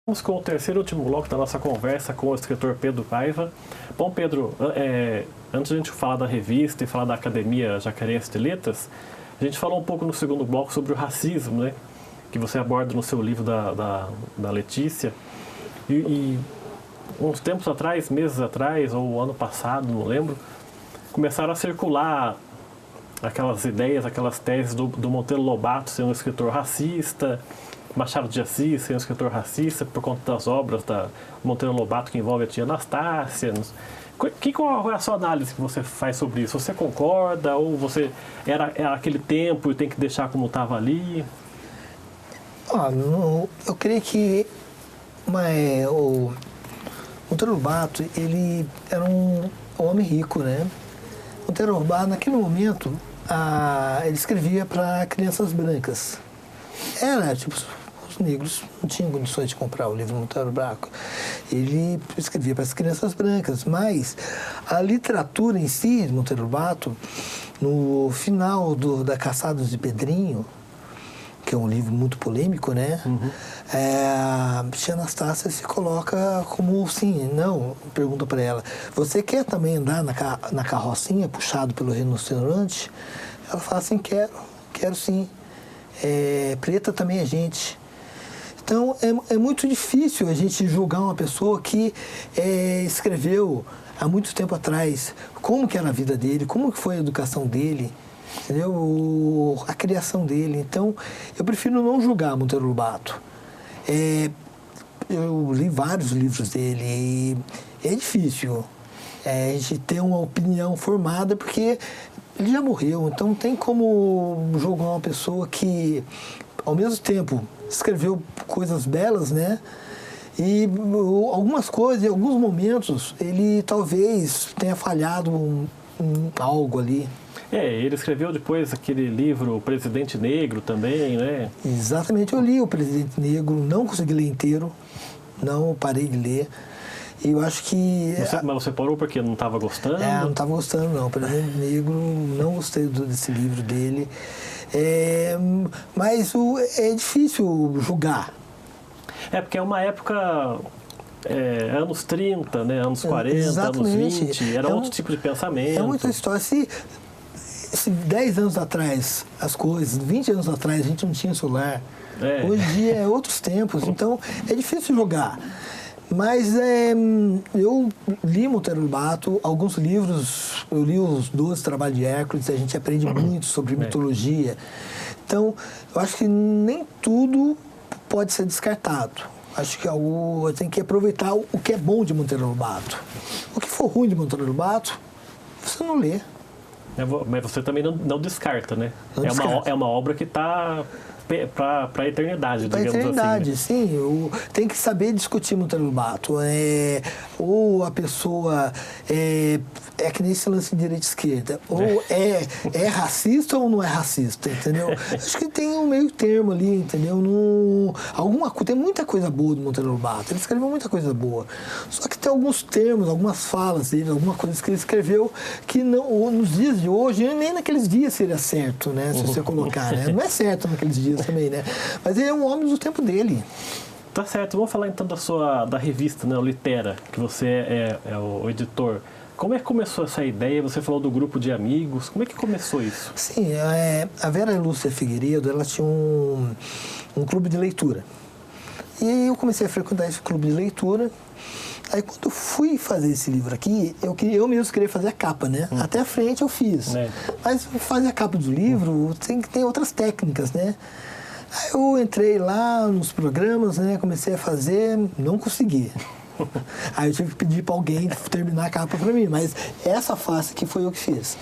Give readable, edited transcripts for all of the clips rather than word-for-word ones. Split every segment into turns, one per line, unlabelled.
Vamos com o terceiro e último bloco da nossa conversa com o escritor Pedro Paiva. Bom, Pedro, antes de a gente falar da revista e falar da Academia Jacarense de Letras, a gente falou um pouco no segundo bloco sobre o racismo, né? Que você aborda no seu livro da Letícia. E uns tempos atrás, meses atrás, ou ano passado, não lembro, começaram a circular aquelas ideias, aquelas teses do Monteiro Lobato ser um escritor racista, Machado de Assis ser um escritor racista por conta das obras da Monteiro Lobato que envolve a tia Anastácia. Qual é a sua análise que você faz sobre isso? Você concorda ou você era aquele tempo e tem que deixar como estava ali?
Eu creio que o Monteiro Lobato, ele era um homem rico, né? Monteiro Lobato, naquele momento, ele escrevia para crianças brancas. Era, tipo, os negros não tinham condições de comprar o livro Monteiro Lobato. Ele escrevia para as crianças brancas, mas a literatura em si, Monteiro Lobato, no final da Caçados de Pedrinho, que é um livro muito polêmico, né? Uhum. Tia Anastácia se coloca como, sim, não, pergunta para ela, você quer também andar na carrocinha puxado pelo rinoceronte? Ela fala assim, quero sim. Preta também é gente. Então, é muito difícil a gente julgar uma pessoa que escreveu há muito tempo atrás como que era a vida dele, como que foi a educação dele, entendeu? A criação dele. Então, eu prefiro não julgar Monteiro Lobato. Eu li vários livros dele e é difícil a gente ter uma opinião formada porque ele já morreu, então não tem como julgar uma pessoa que, ao mesmo tempo, escreveu coisas belas, né? E algumas coisas, em alguns momentos, ele talvez tenha falhado em algo ali.
Ele escreveu depois aquele livro O Presidente Negro também, né?
Exatamente, eu li O Presidente Negro, não consegui ler inteiro, não parei de ler. E eu acho que...
Mas você parou porque não estava gostando?
Não estava gostando, não. O Presidente Negro, não gostei desse livro dele. Mas é difícil julgar.
Porque é uma época... anos 30, né? Anos 40,
Exatamente.
Anos 20, era outro tipo de pensamento.
É muita história. Se 10 anos atrás, as coisas, 20 anos atrás, a gente não tinha celular. Hoje em dia é outros tempos, então é difícil julgar. Mas eu li Monteiro Lobato, alguns livros, eu li os 12 Trabalhos de Hércules, a gente aprende muito sobre mitologia. Então, eu acho que nem tudo pode ser descartado. Acho que tem que aproveitar o que é bom de Monteiro Lobato. O que for ruim de Monteiro Lobato, você não lê.
Mas você também não descarta, né?
Não descarta.
É uma obra que está para a eternidade, digamos assim. Para a
eternidade,
né?
Sim. Tem que saber discutir Monteiro Lobato. Ou a pessoa é que nem esse lance de direita e esquerda. Ou é racista ou não é racista, entendeu? Acho que tem um meio termo ali, entendeu? Tem muita coisa boa do Monteiro Lobato. Ele escreveu muita coisa boa. Só que tem alguns termos, algumas falas dele, algumas coisas que ele escreveu que não, nos dias de hoje, nem naqueles dias seria certo, né? Se você colocar, né? Não é certo naqueles dias também, né? Mas ele é um homem do tempo dele.
Tá certo. Vamos falar então da revista, né? O Litera, que você é o editor. Como é que começou essa ideia? Você falou do grupo de amigos. Como é que começou isso?
Sim, a Vera Lúcia Figueiredo, ela tinha um clube de leitura. E eu comecei a frequentar esse clube de leitura. Aí quando eu fui fazer esse livro aqui, eu mesmo queria fazer a capa, né? Até a frente eu fiz. Mas fazer a capa do livro tem outras técnicas, né? Aí eu entrei lá nos programas, né? Comecei a fazer, não consegui. Aí eu tive que pedir para alguém terminar a capa para mim, mas essa face aqui foi eu que fiz.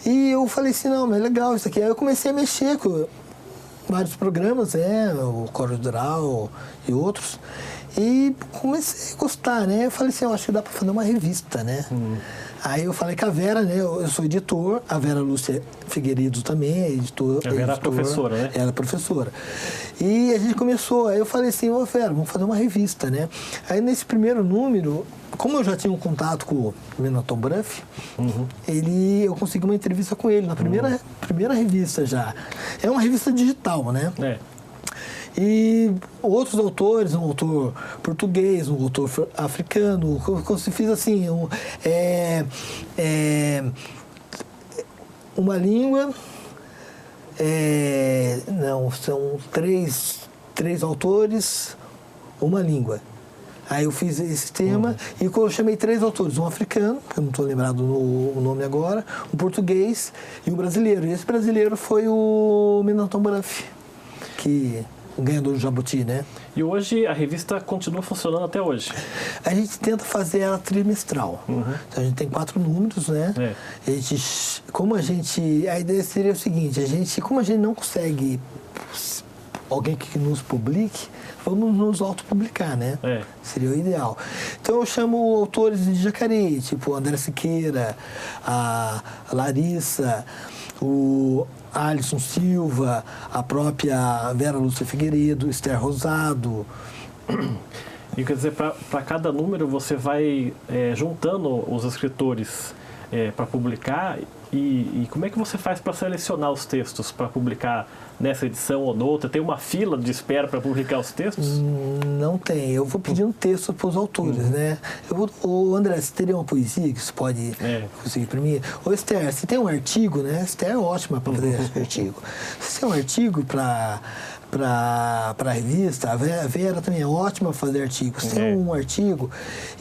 E eu falei assim, não, mas é legal isso aqui. Aí eu comecei a mexer com vários programas, o CorelDRAW e outros. E comecei a gostar, né? Eu falei assim, eu acho que dá para fazer uma revista, né? Aí eu falei com a Vera, né? Eu sou editor, a Vera Lúcia Figueiredo também é editora.
A Vera é professora, né?
Ela é professora. E a gente começou, aí eu falei assim, Vera, vamos fazer uma revista, né? Aí nesse primeiro número, como eu já tinha um contato com o Renato Branff, eu consegui uma entrevista com ele na primeira revista já. É uma revista digital, né? E outros autores, um autor português, um autor africano, como se fiz assim, uma língua, não, são três autores, uma língua. Aí eu fiz esse tema e eu chamei 3 autores, um africano, que eu não estou lembrado o nome agora, um português e um brasileiro. E esse brasileiro foi o Minatom Braff, que o ganhador do Jabuti, né?
E hoje a revista continua funcionando até hoje?
A gente tenta fazer ela trimestral. Então a gente tem 4 números, né? A ideia seria o seguinte, como a gente não consegue alguém que nos publique, vamos nos autopublicar, né? Seria o ideal. Então eu chamo autores de Jacareí, tipo André Siqueira, a Larissa, o Alisson Silva, a própria Vera Lúcia Figueiredo, Esther Rosado.
E quer dizer, para cada número você vai juntando os escritores para publicar e como é que você faz para selecionar os textos para publicar nessa edição ou noutra? Tem uma fila de espera para publicar os textos?
Não tem. Eu vou pedindo texto para os autores, né? André, você teria uma poesia que você pode conseguir para mim? Ô, Esther, se tem um artigo, né? Esther é ótima para fazer artigo. Se tem um artigo para a revista, a Vera também é ótima para fazer artigos. Tem um artigo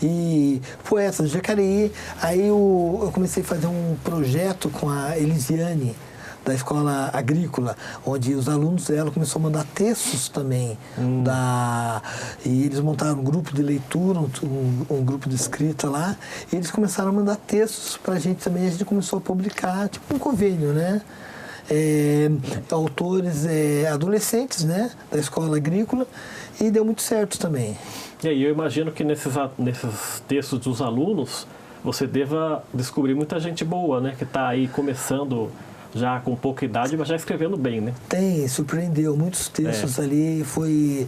e poetas de Jacareí, aí eu comecei a fazer um projeto com a Elisiane, da escola agrícola, onde os alunos dela começaram a mandar textos também. E eles montaram um grupo de leitura, um grupo de escrita lá, e eles começaram a mandar textos para a gente também, a gente começou a publicar, tipo um convênio, né? Autores adolescentes, né? Da escola agrícola, e deu muito certo também.
E aí eu imagino que nesses textos dos alunos, você deva descobrir muita gente boa, né? Que está aí começando já com pouca idade, mas já escrevendo bem, né?
Surpreendeu. Muitos textos ali, foi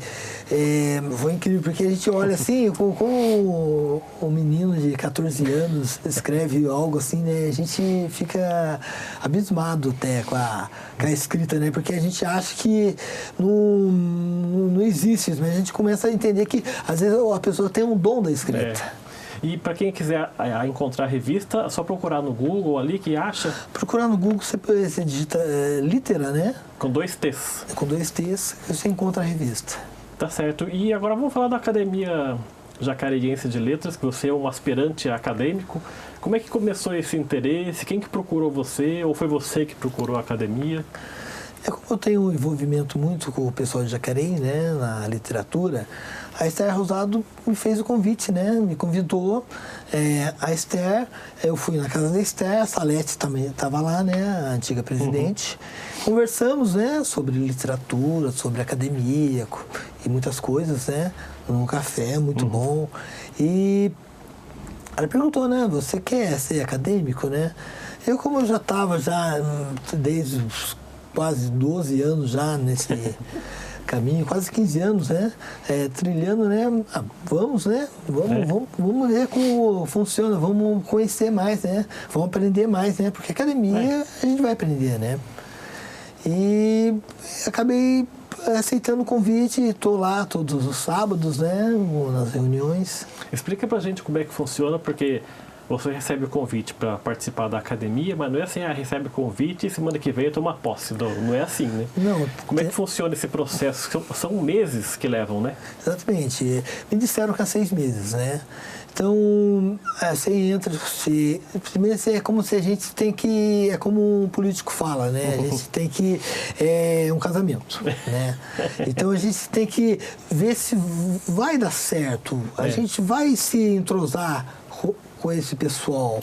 incrível, porque a gente olha assim, como um menino de 14 anos escreve algo assim, né? A gente fica abismado até com a escrita, né? Porque a gente acha que não existe isso, mas a gente começa a entender que às vezes a pessoa tem um dom da escrita.
E para quem quiser encontrar a revista, é só procurar no Google ali, que acha?
Procurar no Google, você digita Litera, né?
Com 2 T's.
Com 2 T's, você encontra a revista.
Tá certo. E agora vamos falar da Academia Jacareiense de Letras, que você é um aspirante acadêmico. Como é que começou esse interesse? Quem que procurou você? Ou foi você que procurou a academia?
Como eu tenho um envolvimento muito com o pessoal de Jacareí, né, na literatura, a Esther Rosado me fez o convite, né, me convidou. A Esther, eu fui na casa da Esther, a Salete também estava lá, né, a antiga presidente. Conversamos, né, sobre literatura, sobre academia e muitas coisas, né, num café muito bom. E ela perguntou, né, você quer ser acadêmico, né? Como eu já estava desde os quase 12 anos já nesse caminho, quase 15 anos, né? Trilhando, né? Vamos, né? Vamos ver como funciona, vamos conhecer mais, né? Vamos aprender mais, né? Porque academia a gente vai aprender, né? E acabei aceitando o convite, estou lá todos os sábados, né? Nas reuniões.
Explica pra gente como é que funciona, porque você recebe o convite para participar da academia, mas não é assim, recebe o convite e semana que vem toma posse. Não é assim, né?
Não.
Como é que funciona esse processo? São meses que levam, né?
Exatamente. Me disseram que há 6 meses, né? Então, você entra, primeiro é como se a gente tem que, é como um político fala, né? A gente tem que, um casamento, né? Então a gente tem que ver se vai dar certo, a gente vai se entrosar com esse pessoal,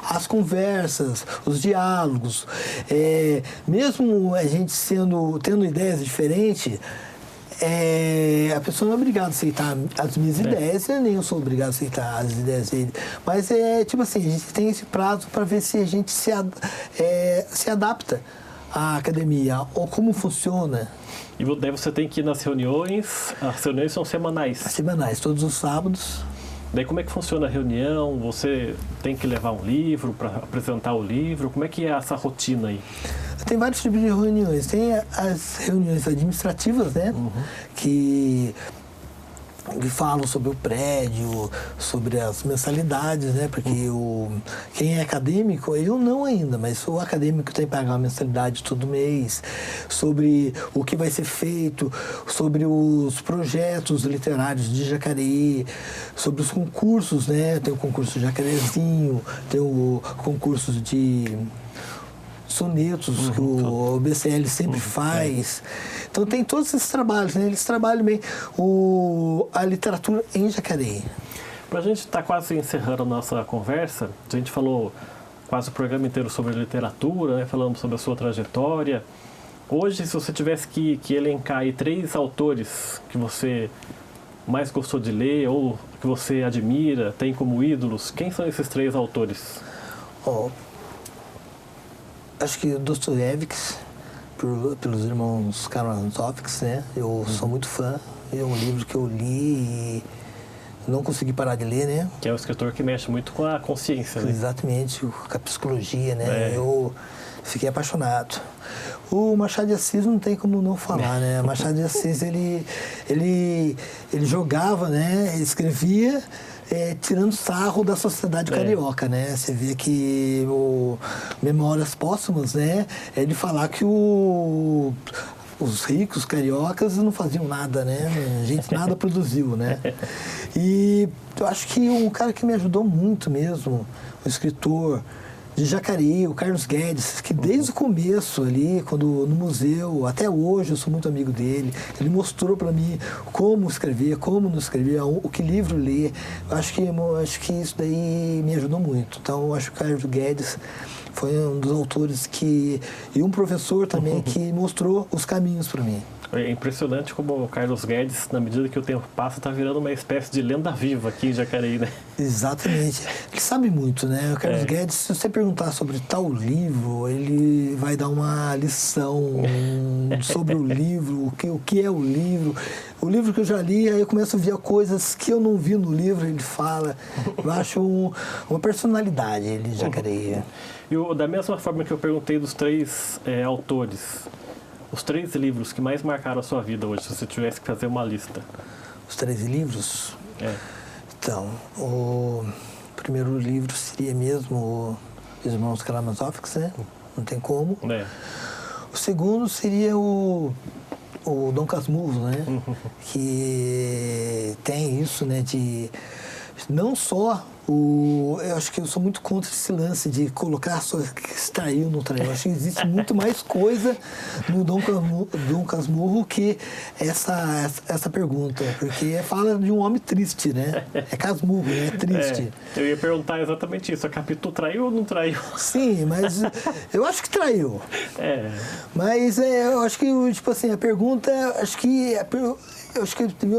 as conversas, os diálogos, mesmo a gente tendo ideias diferentes, a pessoa não é obrigada a aceitar as minhas ideias, nem eu sou obrigado a aceitar as ideias dele. Mas tipo assim, a gente tem esse prazo para ver se a gente se adapta à academia, ou como funciona.
E daí você tem que ir nas reuniões, as reuniões são semanais?
Semanais, todos os sábados.
Daí como é que funciona a reunião? Você tem que levar um livro para apresentar o livro? Como é que é essa rotina aí?
tem vários tipos de reuniões. Tem as reuniões administrativas, né? Que falam sobre o prédio, sobre as mensalidades, né? Porque quem é acadêmico, eu não ainda, mas o acadêmico tem que pagar uma mensalidade todo mês, sobre o que vai ser feito, sobre os projetos literários de Jacareí, sobre os concursos, né? Tem o concurso Jacarezinho, tem o concurso de sonetos que o BCL sempre faz. Então tem todos esses trabalhos, né? Eles trabalham bem a literatura em Jacareí.
Para a gente estar quase encerrando a nossa conversa, a gente falou quase o programa inteiro sobre literatura, né? Falando sobre a sua trajetória. Hoje, se você tivesse que elencar aí 3 autores que você mais gostou de ler ou que você admira, tem como ídolos, quem são esses 3 autores?
Acho que Dostoiévski, pelos irmãos Karamazov, né? Eu sou muito fã. É um livro que eu li e não consegui parar de ler, né?
Que é um escritor que mexe muito com a consciência, né?
Exatamente, com a psicologia, né? Eu fiquei apaixonado. O Machado de Assis não tem como não falar, né? Machado de Assis, ele jogava, né? Ele escrevia tirando sarro da sociedade carioca, né? Você vê que o Memórias Póstumas, né? É de falar que os ricos cariocas não faziam nada, né? A gente nada produziu, né? E eu acho que um cara que me ajudou muito mesmo, o escritor de Jacareí, o Carlos Guedes, que desde o começo ali, quando no museu, até hoje eu sou muito amigo dele, ele mostrou para mim como escrever, como não escrever, o que livro ler. Acho que isso daí me ajudou muito. Então, eu acho que o Carlos Guedes foi um dos autores e um professor também que mostrou os caminhos para mim.
É impressionante como o Carlos Guedes, na medida que o tempo passa, está virando uma espécie de lenda viva aqui em Jacareí, né?
Exatamente. Ele sabe muito, né? O Carlos Guedes, se você perguntar sobre tal livro, ele vai dar uma lição sobre o livro, o que é o livro. O livro que eu já li, aí eu começo a ver coisas que eu não vi no livro, ele fala. Eu acho uma personalidade, ele, Jacareí.
E da mesma forma que eu perguntei dos 3 autores, os 3 livros que mais marcaram a sua vida hoje, se você tivesse que fazer uma lista.
Os 3 livros? Então, o primeiro livro seria mesmo Os Irmãos Karamazov, né? Não tem como. O segundo seria o Dom Casmurro, né? Que tem isso, né? De não só eu acho que eu sou muito contra esse lance de colocar só que extraiu, não traiu. Eu acho que existe muito mais coisa no Dom Casmurro que essa pergunta. Porque fala de um homem triste, né? É Casmurro, né? É triste.
Eu ia perguntar exatamente isso. A Capitu traiu ou não traiu?
Sim, mas eu acho que traiu. Mas eu acho que, tipo assim, a pergunta, eu acho que as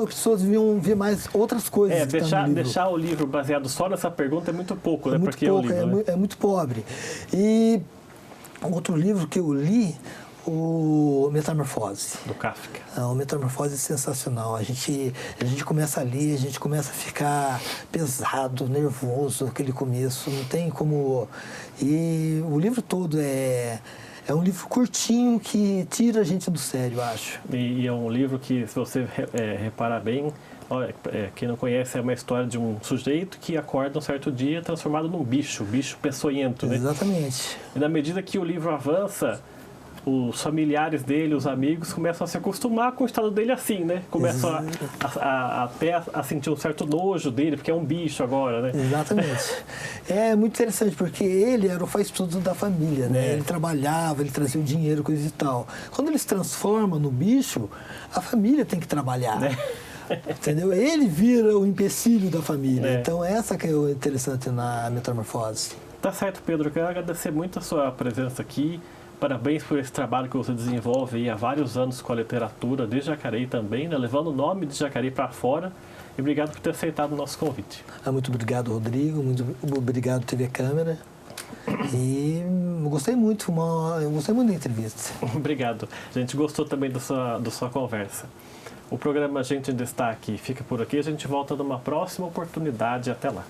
pessoas deviam ver mais outras coisas.
Deixar o livro baseado só nessa pergunta é muito pouco, né?
Muito pouco, é muito pobre. E outro livro que eu li, o Metamorfose.
Do Kafka.
O Metamorfose é sensacional. A gente começa a ler, a gente começa a ficar pesado, nervoso, aquele começo, não tem como... E o livro todo é um livro curtinho que tira a gente do sério, eu acho.
E é um livro que, se você reparar bem, quem não conhece, é uma história de um sujeito que acorda um certo dia transformado num bicho peçonhento, né?
Exatamente.
E na medida que o livro avança, os familiares dele, os amigos, começam a se acostumar com o estado dele assim, né? Começam até a sentir um certo nojo dele, porque é um bicho agora, né?
Exatamente. É muito interessante, porque ele era o faz-tudo da família, né? Ele trabalhava, ele trazia o dinheiro, coisa e tal. Quando ele se transforma no bicho, a família tem que trabalhar. Entendeu? Ele vira o empecilho da família. Então, essa que é o interessante na Metamorfose.
Tá certo, Pedro. Eu quero agradecer muito a sua presença aqui. Parabéns por esse trabalho que você desenvolve aí há vários anos com a literatura de Jacareí também, né? Levando o nome de Jacareí para fora. E obrigado por ter aceitado o nosso convite.
Muito obrigado, Rodrigo. Muito obrigado, TV Câmara. E eu gostei muito da entrevista.
Obrigado. A gente gostou também da sua conversa. O programa Gente em Destaque fica por aqui. A gente volta numa próxima oportunidade. Até lá.